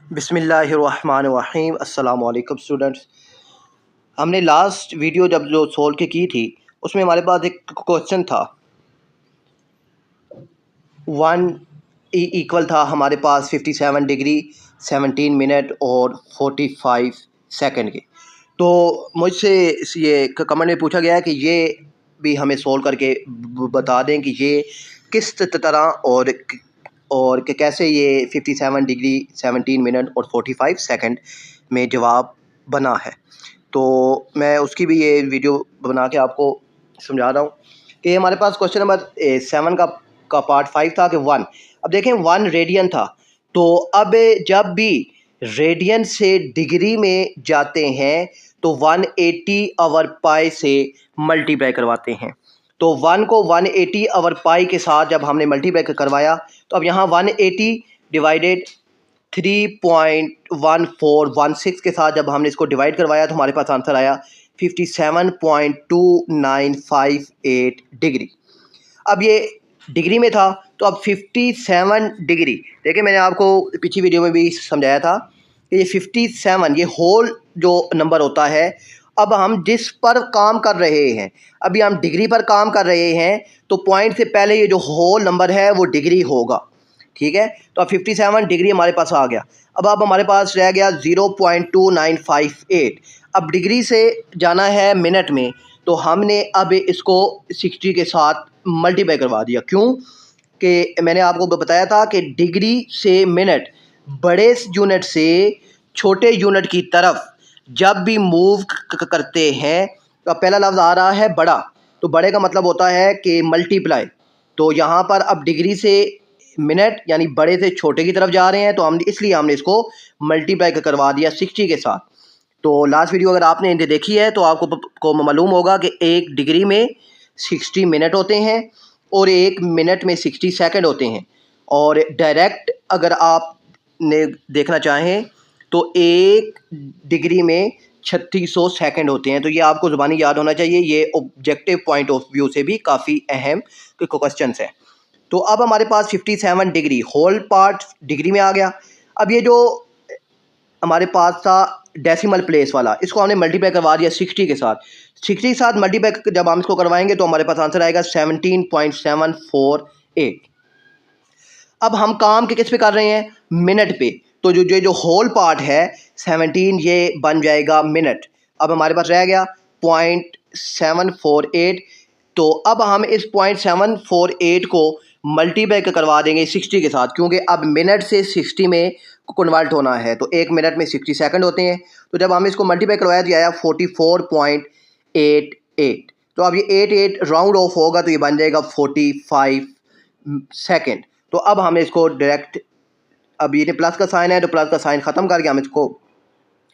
बिस्मिल्लाहिर्रहमानिर्रहीम। अस्सलाम वालेकुम स्टूडेंट्स। हमने लास्ट वीडियो जब जो सोल्व के की थी उसमें हमारे पास एक क्वेश्चन था। 1 इक्वल था हमारे पास 57 डिग्री 17 मिनट और 45 सेकंड के। तो मुझसे ये कमेंट में पूछा गया है कि ये भी हमें सोल्व करके बता दें कि ये किस तरह और कि कैसे ये 57 डिग्री 17 मिनट और 45 सेकंड में जवाब बना है। तो मैं उसकी भी ये वीडियो बना के आपको समझा रहा हूँ कि हमारे पास क्वेश्चन नंबर 7 का पार्ट 5 था कि 1। अब देखें 1 रेडियन था, तो अब जब भी रेडियन से डिग्री में जाते हैं तो 180 ओवर पाई से मल्टीप्लाई करवाते हैं। तो 1 को 180 ओवर पाई के साथ जब हमने मल्टीप्लाई करवाया तो अब यहाँ 180 डिवाइडेड 3.1416 के साथ जब हमने इसको डिवाइड करवाया तो हमारे पास आंसर आया 57.2958 डिग्री। अब ये डिग्री में था तो अब 57 डिग्री, देखिए मैंने आपको पिछली वीडियो में भी समझाया था कि ये 57 ये होल जो नंबर होता है। अब हम जिस पर काम कर रहे हैं, अभी हम डिग्री पर काम कर रहे हैं, तो पॉइंट से पहले ये जो होल नंबर है वो डिग्री होगा, ठीक है। तो अब 57 डिग्री हमारे पास आ गया। अब हमारे पास रह गया 0.2958। अब डिग्री से जाना है मिनट में, तो हमने अब इसको 60 के साथ मल्टीप्लाई करवा दिया। क्यों कि मैंने आपको बताया था कि डिग्री से मिनट बड़े यूनिट से छोटे यूनिट की तरफ जब भी मूव करते हैं तो पहला लफ्ज़ आ रहा है बड़ा, तो बड़े का मतलब होता है कि मल्टीप्लाई। तो यहाँ पर अब डिग्री से मिनट यानी बड़े से छोटे की तरफ जा रहे हैं, तो हम इसलिए हमने इसको मल्टीप्लाई करवा दिया 60 के साथ। तो लास्ट वीडियो अगर आपने देखी है तो आपको मालूम होगा कि एक डिग्री में 60 मिनट होते हैं और एक मिनट में 60 सेकंड होते हैं। और डायरेक्ट अगर आपने देखना चाहें तो एक डिग्री में 3600 सेकंड होते हैं। तो ये आपको ज़ुबानी याद होना चाहिए, ये ऑब्जेक्टिव पॉइंट ऑफ व्यू से भी काफ़ी अहम क्वेश्चन है। तो अब हमारे पास 57 डिग्री होल पार्ट डिग्री में आ गया। अब ये जो हमारे पास था डेसिमल प्लेस वाला, इसको हमने मल्टीप्लाई करवा दिया 60 के साथ। 60 के साथ मल्टीप्लाई जब हम इसको करवाएंगे तो हमारे पास आंसर आएगा 17.748। अब हम काम किस पे कर रहे हैं? मिनट पे। तो जो होल पार्ट है 17 ये बन जाएगा मिनट। अब हमारे पास रह गया 0.748। तो अब हम इस 0.748 को मल्टीप्लाई करवा देंगे 60 के साथ, क्योंकि अब मिनट से 60 में कन्वर्ट होना है। तो एक मिनट में 60 सेकंड होते हैं। तो जब हम इसको मल्टीप्लाई करवाया तो आया 44.88। तो अब ये 88 राउंड ऑफ होगा तो ये बन जाएगा 45 सेकंड। तो अब हमें इसको डायरेक्ट, अब ये प्लस का साइन है तो प्लस का साइन ख़त्म करके हम इसको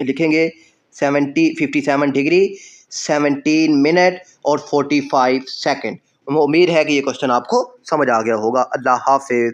लिखेंगे 57 डिग्री 17 मिनट और 45 सेकंड। उम्मीद है कि ये क्वेश्चन आपको समझ आ गया होगा। अल्लाह हाफिज़।